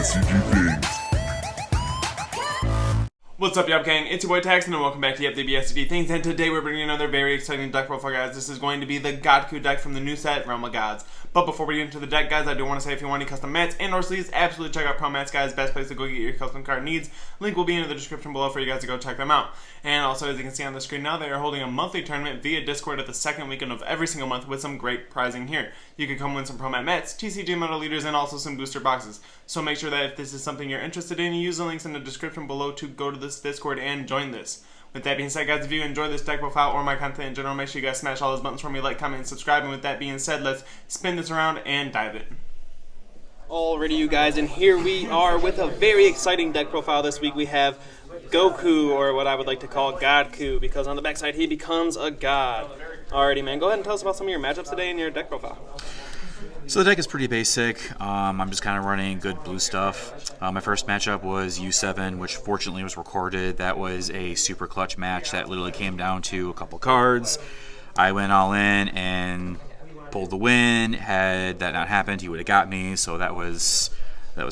DBSCG things. What's up, Yuhp gang? It's your boy Taxon, and welcome back to Yuhp DBSCG things. And today we're bringing another very exciting deck profile, guys. This is going to be the Goku deck from the new set, Realm of Gods. But before we get into the deck, guys, I do want to say if you want any custom mats and or sleeves, absolutely check out Pro Mats, guys. Best place to go get your custom card needs. Link will be in the description below for you guys to go check them out. And also, as you can see on the screen now, they are holding a monthly tournament via Discord at the second weekend of every single month with some great prizing here. You can come win some Pro Mat mats, TCG Metal Leaders, and also some booster boxes. So make sure that if this is something you're interested in, you use the links in the description below to go to this Discord and join this. With that being said, guys, if you enjoy this deck profile or my content in general, make sure you guys smash all those buttons for me, like, comment, and subscribe. And with that being said, let's spin this around and dive in. Alrighty, you guys, and here we are with a very exciting deck profile this week. We have Goku, or what I would like to call Godku, because on the backside he becomes a god. Alrighty, man, go ahead and tell us about some of your matchups today in your deck profile. So the deck is pretty basic. I'm just kind of running good blue stuff. My first matchup was U7, which fortunately was recorded. That was a super clutch match that literally came down to a couple cards. I went all in and pulled the win. Had that not happened, he would have got me. So that was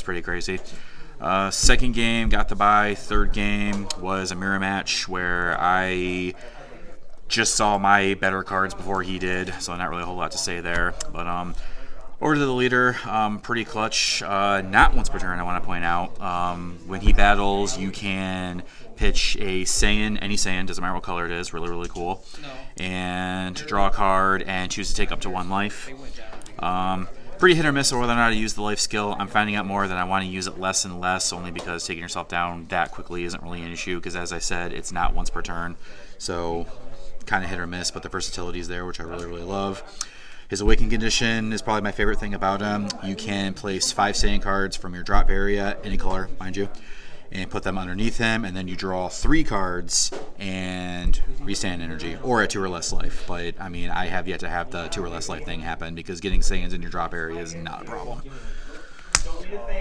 pretty crazy. Second game, got the bye. Third game was a mirror match where I just saw my better cards before he did. So not really a whole lot to say there. But over to the leader, pretty clutch. Not once per turn, I want to point out. When he battles, you can pitch a Saiyan, any Saiyan, doesn't matter what color it is, really, really cool. And draw a card and choose to take up to 1 life. Pretty hit or miss on whether or not to use the life skill. I'm finding out more that I want to use it less and less, only because taking yourself down that quickly isn't really an issue, because as I said, it's not once per turn. So kind of hit or miss, but the versatility is there, which I really, really love. His Awaken condition is probably my favorite thing about him. You can place 5 Saiyan cards from your drop area, any color, mind you, and put them underneath him, and then you draw 3 cards and restand energy, or at 2 or less life. But, I mean, I have yet to have the 2 or less life thing happen, because getting Saiyans in your drop area is not a problem.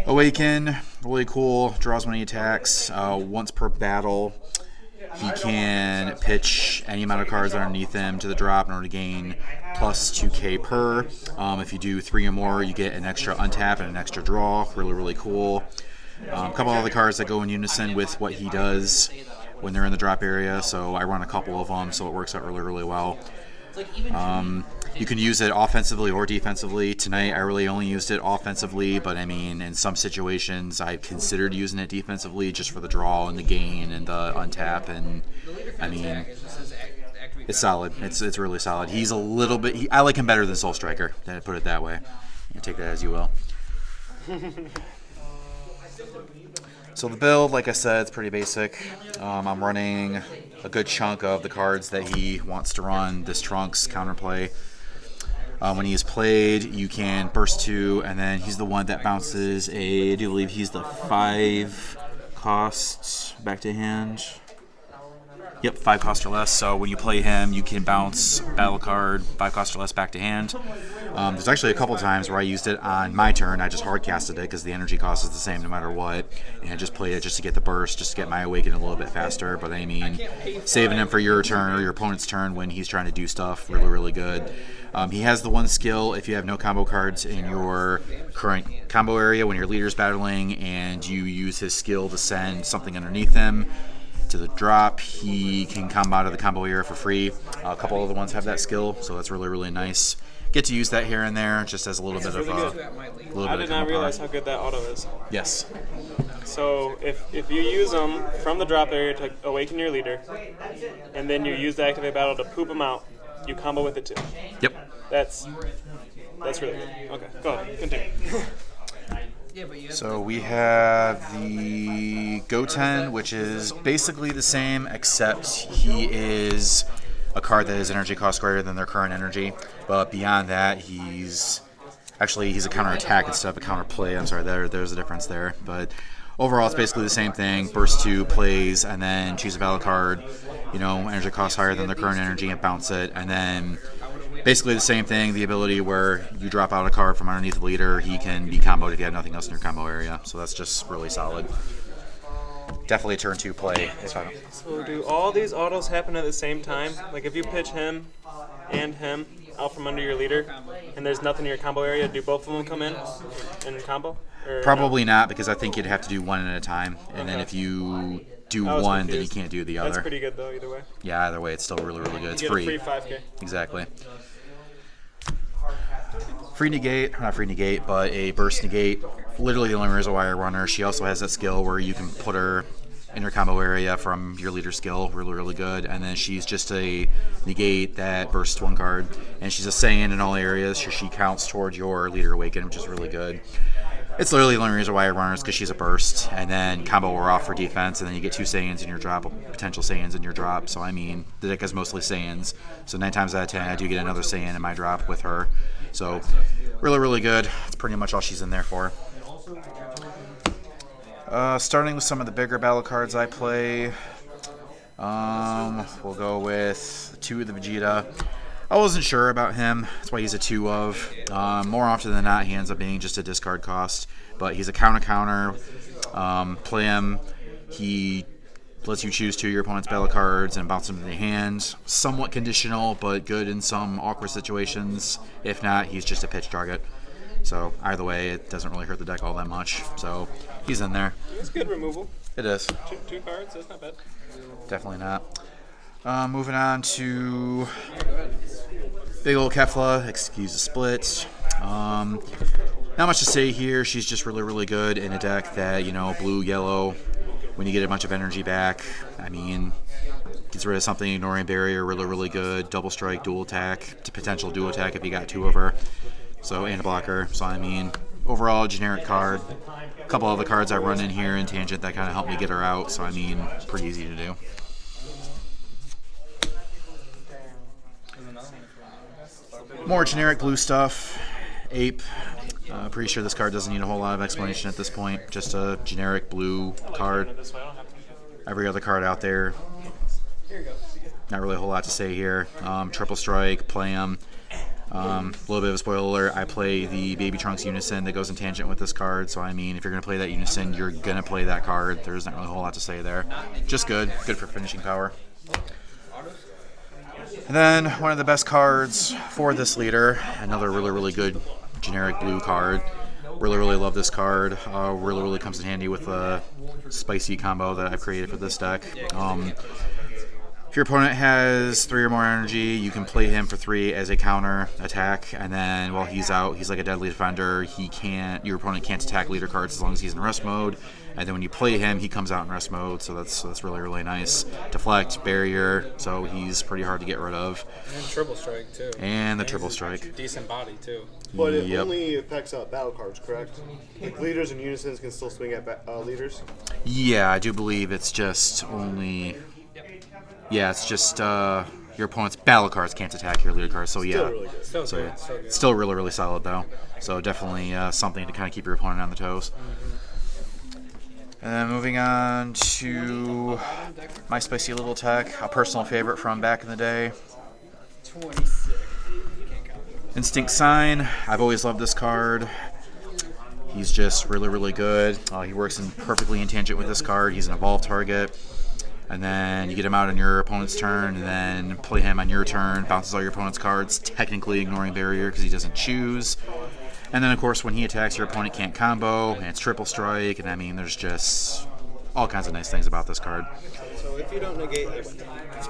Awaken, really cool, draws when he attacks, once per battle. He can pitch any amount of cards underneath him to the drop in order to gain plus 2k per. If you do 3 or more, you get an extra untap and an extra draw. Really, really cool. A couple other cards that go in unison with what he does when they're in the drop area, so I run a couple of them, so it works out really, really well. You can use it offensively or defensively. Tonight I really only used it offensively, but I mean, in some situations I've considered using it defensively just for the draw and the gain and the untap, and I mean, it's solid. It's really solid. He's a little bit, I like him better than Soul Striker, to put it that way. You take that as you will. So the build, like I said, it's pretty basic. I'm running a good chunk of the cards that he wants to run. This Trunks counterplay. When he is played, you can burst 2, and then he's the one that bounces I do believe he's the 5 costs back to hand. Yep, 5 cost or less. So when you play him, you can bounce battle card 5 cost or less back to hand. There's actually a couple times where I used it on my turn. I just hard casted it because the energy cost is the same no matter what, and I just played it just to get the burst, just to get my Awaken a little bit faster. But I mean, saving him for your turn or your opponent's turn when he's trying to do stuff, really, really good. He has the one skill if you have no combo cards in your current combo area when your leader's battling and you use his skill to send something underneath him to the drop, he can combo out of the combo area for free. A couple other ones have that skill, so that's really, really nice. Get to use that here and there, just as a little bit of I did not realize how good that auto is. Yes. So if you use them from the drop area to awaken your leader, and then you use the activate battle to poop them out, you combo with it too. Yep. That's really good. Okay, go ahead, continue. So we have the Goten, which is basically the same, except he is a card that has energy cost greater than their current energy. But beyond that, he's a counter attack instead of a counter play. I'm sorry, there's a difference there. But overall, it's basically the same thing. Burst 2 plays, and then choose a battle card. You know, energy cost higher than their current energy, and bounce it, and then basically the same thing, the ability where you drop out a card from underneath the leader, he can be comboed if you have nothing else in your combo area. So that's just really solid. Definitely a turn 2 play. So do all these autos happen at the same time? Like if you pitch him and him, out from under your leader, and there's nothing in your combo area, do both of them come in combo? Or Probably not, because I think you'd have to do one at a time, and then if you do one, then you can't do the other. That's pretty good, though, either way. Yeah, either way, it's still really, really good. It's free. Free 5K. Exactly. Free negate, not free negate, but a burst negate. Literally the only reason why I run her. She also has that skill where you can put her in her combo area from your leader skill. Really, really good. And then she's just a negate that bursts one card. And she's a Saiyan in all areas, so she counts towards your leader awaken, which is really good. It's literally the only reason why I run her is because she's a burst, and then combo her off for defense, and then you get 2 Saiyans in your drop, potential Saiyans in your drop. So, I mean, the deck is mostly Saiyans. So 9 times out of 10, I do get another Saiyan in my drop with her. So, really, really good. That's pretty much all she's in there for. Starting with some of the bigger battle cards I play, we'll go with 2 of the Vegeta. I wasn't sure about him. That's why he's a 2 of. More often than not, he ends up being just a discard cost. But he's a counter. Play him. He lets you choose 2 of your opponent's battle cards and bounce them to the hand. Somewhat conditional, but good in some awkward situations. If not, he's just a pitch target. So either way, it doesn't really hurt the deck all that much. So he's in there. It's good removal. It is. 2 cards, that's not bad. Definitely not. Moving on to big old Kefla, excuse the split. Not much to say here. She's just really, really good in a deck that, blue, yellow, when you get a bunch of energy back, I mean, gets rid of something, ignoring barrier, really, really good. Double strike, dual attack, to potential dual attack if you got 2 of her. So, and a blocker. So, I mean, overall, generic card. A couple other cards I run in here in Tangent that kind of help me get her out. So, I mean, pretty easy to do. More generic blue stuff. Ape. Pretty sure this card doesn't need a whole lot of explanation at this point. Just a generic blue card. Every other card out there. Not really a whole lot to say here. Triple strike, play him. A little bit of a spoiler alert, I play the Baby Trunks Unison that goes in Tangent with this card. So, I mean, if you're going to play that Unison, you're going to play that card. There's not really a whole lot to say there. Just good. Good for finishing power. And then one of the best cards for this leader, another really, really good generic blue card. Really, really love this card. Really, really comes in handy with the spicy combo that I've created for this deck. If your opponent has 3 or more energy, you can play him for 3 as a counter attack, and then while he's out, he's like a deadly defender. Your opponent can't attack leader cards as long as he's in rest mode. And then when you play him, he comes out in rest mode, so that's really, really nice. Deflect, barrier, so he's pretty hard to get rid of. And triple strike, too. And the triple strike. Decent body, too. But it only affects battle cards, correct? Like leaders and unisons can still swing at leaders? Yeah, I do believe it's just only... Yeah, it's just your opponent's battle cards can't attack your leader cards, so yeah. Still really good. Still really, really solid, though. So definitely something to kind of keep your opponent on the toes. And then moving on to my spicy little tech, a personal favorite from back in the day. Instinct Sign. I've always loved this card. He's just really, really good. He works perfectly in Tangent with this card. He's an evolved target. And then you get him out on your opponent's turn, and then play him on your turn, bounces all your opponent's cards, technically ignoring barrier because he doesn't choose. And then, of course, when he attacks, your opponent can't combo, and it's triple strike, and I mean, there's just all kinds of nice things about this card. So if you don't negate,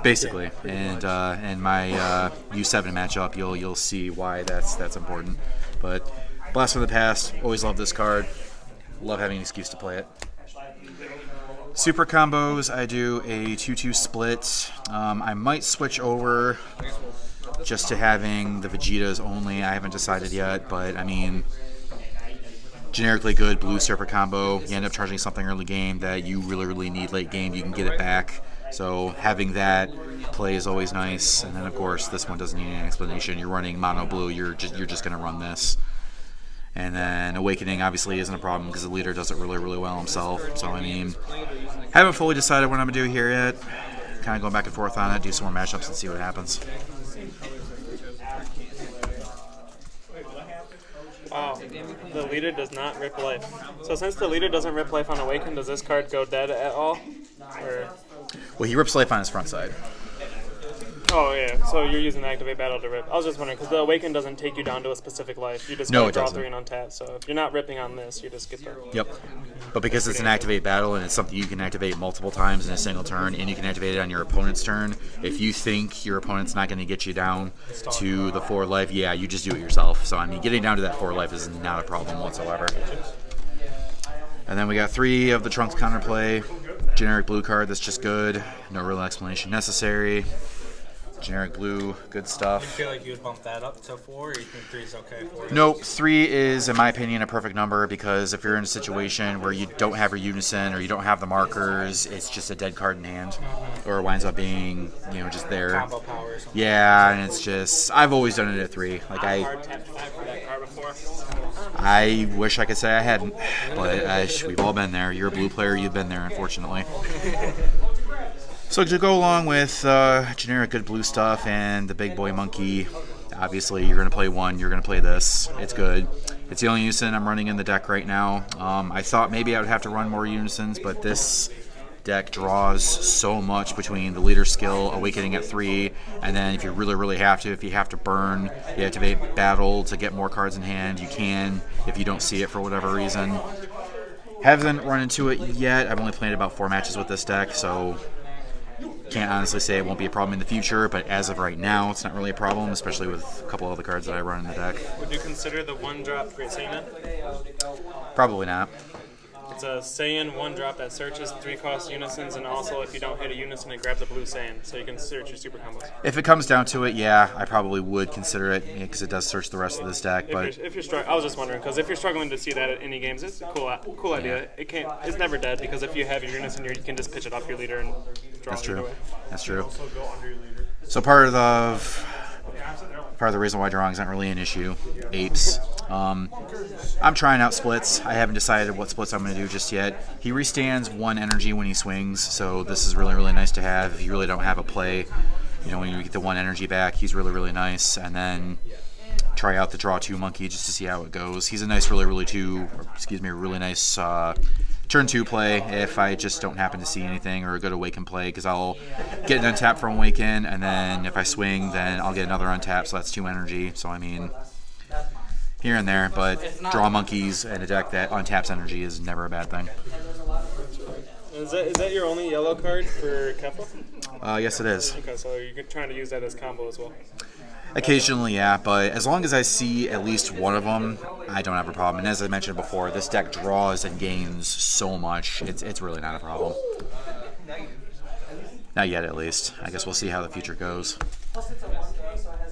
basically, and in my U7 matchup, you'll see why that's important. But Blast from the Past, always love this card. Love having an excuse to play it. Super combos, I do a 2-2 split. I might switch over just to having the Vegetas only. I haven't decided yet, but I mean, generically good blue super combo. You end up charging something early game that you really, really need late game. You can get it back. So having that play is always nice. And then of course, this one doesn't need any explanation. You're running mono blue. You're just going to run this. And then Awakening obviously isn't a problem because the leader does it really, really well himself. So, I mean, haven't fully decided what I'm going to do here yet. Kind of going back and forth on it, do some more matchups and see what happens. Wow, the leader does not rip life. So since the leader doesn't rip life on Awaken, does this card go dead at all? Or... Well, he rips life on his front side. Oh, yeah. So you're using the Activate Battle to rip. I was just wondering, because the Awaken doesn't take you down to a specific life. You just No, gotta it draw doesn't. 3 and untap. So if you're not ripping on this, you just get the... Yep. But because it's an activate battle and it's something you can activate multiple times in a single turn, and you can activate it on your opponent's turn, if you think your opponent's not going to get you down to the 4 life, yeah, you just do it yourself. So, I mean, getting down to that 4 life is not a problem whatsoever. And then we got 3 of the Trunks counterplay. Generic blue card, that's just good. No real explanation necessary. Generic blue, good stuff. You feel like you would bump that up to 4, or you think 3 is okay for you? Nope, 3 is, in my opinion, a perfect number because if you're in a situation where you don't have your Unison or you don't have the markers, it's just a dead card in hand. Or it winds up being, just there. Combo power or something. Yeah, and it's just, I've always done it at 3. Like, Hard tapped 5 for that card before. I wish I could say I hadn't, but we've all been there. You're a blue player, you've been there, unfortunately. So to go along with generic good blue stuff and the big boy monkey, obviously you're going to play 1, you're going to play this. It's good. It's the only unison I'm running in the deck right now. I thought maybe I would have to run more unisons, but this deck draws so much between the leader skill, awakening at 3, and then if you really have to, if you have to burn, you activate battle to get more cards in hand, you can if you don't see it for whatever reason. Haven't run into it yet. I've only played about 4 matches with this deck, so can't honestly say it won't be a problem in the future, but as of right now, it's not really a problem, especially with a couple other cards that I run in the deck. Would you consider the 1-drop Great Saiyan? Probably not. It's a Saiyan 1-drop that searches 3-cost unisons, and also if you don't hit a unison, it grabs a blue Saiyan, so you can search your super combos. If it comes down to it, yeah, I probably would consider it because it does search the rest of this deck. But If you're struggling, I was just wondering because if you're struggling to see that at any games, it's a cool idea. It's never dead because if you have your unison, you can just pitch it off your leader and draw that's it either true. way. That's true. So part of the reason why drawing isn't really an issue, apes. I'm trying out splits. I haven't decided what splits I'm going to do just yet. He restands 1 energy when he swings, so this is really nice to have if you really don't have a play. When you get the 1 energy back, he's really nice. And then try out the draw 2 monkey just to see how it goes. He's a nice, really nice turn 2 play if I just don't happen to see anything, or a good awaken play because I'll get an untap from awaken, and then if I swing, then I'll get another untap, so that's 2 energy. So I mean, here and there, but draw monkeys in a deck that untaps energy is never a bad thing. Is that your only yellow card for Kefla? Yes, it is. Okay, so you're trying to use that as combo as well. Occasionally, yeah, but as long as I see at least one of them, I don't have a problem. And as I mentioned before, this deck draws and gains so much, it's really not a problem. Not yet, at least. I guess we'll see how the future goes.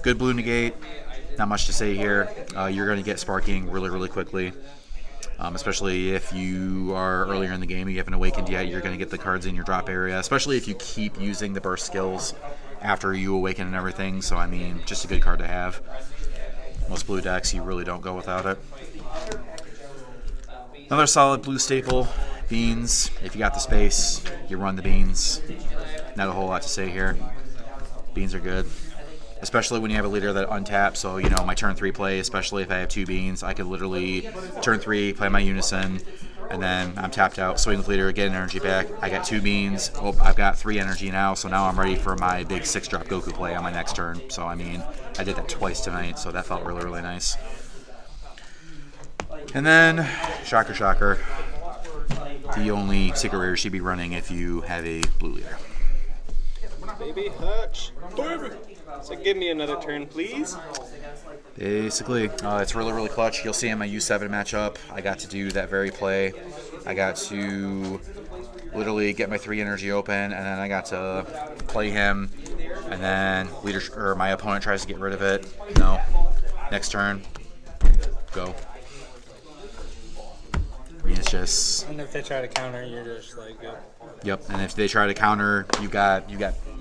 Good blue negate. Not much to say here. You're going to get sparking really quickly. Especially if you are earlier in the game, you haven't awakened yet, you're going to get the cards in your drop area, especially if you keep using the burst skills after you awaken and everything. So, I mean, just a good card to have. Most blue decks, you really don't go without it. Another solid blue staple, beans. If you got the space, you run the beans. Not a whole lot to say here. Beans are good. Especially when you have a leader that untaps, so my turn 3 play, especially if I have 2 beans, I could literally turn 3, play my unison, and then I'm tapped out, swing with leader, get an energy back. I got 2 beans, I've got 3 energy now, so now I'm ready for my big 6-drop Goku play on my next turn. So I mean, I did that twice tonight, so that felt really nice. And then, shocker, the only secret rare you should be running if you have a blue leader. Baby Hutch. So give me another turn, please. Basically, it's really clutch. You'll see in my U7 matchup, I got to do that very play. I got to literally get my 3 energy open, and then I got to play him, and then my opponent tries to get rid of it. No. Next turn, go. I mean, it's just. And if they try to counter, you're just like, Yep, and if they try to counter, you got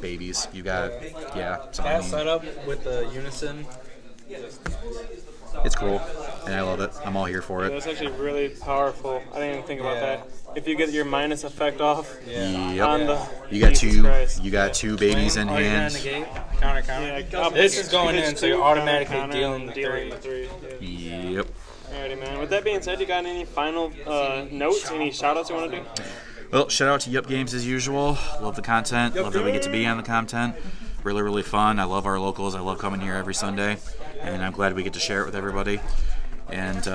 babies. So that setup with the unison. It's cool, and I love it. I'm all here for it. That's actually really powerful. I didn't even think about that. If you get your minus effect off on the You got two babies in hand. Counter. Yeah, This is going in, so you're automatically dealing the 3. Yep. Alrighty, man. With that being said, you got any final notes, any shout-outs you want to do? Well, shout out to Yuhp Games as usual. Love the content. Love that we get to be on the content. really, really fun. I love our locals. I love coming here every Sunday, and I'm glad we get to share it with everybody. And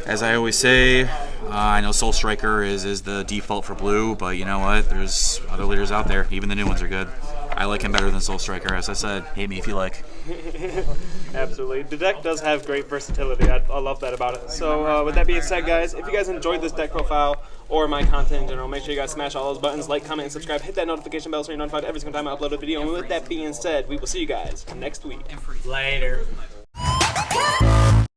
as I always say, I know Soul Striker is the default for blue, but you know what? There's other leaders out there. Even the new ones are good. I like him better than Soul Striker, as I said. Hate me if you like. Absolutely. The deck does have great versatility. I love that about it. So with that being said, guys, if you guys enjoyed this deck profile or my content in general, make sure you guys smash all those buttons, like, comment, and subscribe. Hit that notification bell so you're notified every single time I upload a video. And with that being said, we will see you guys next week. Later.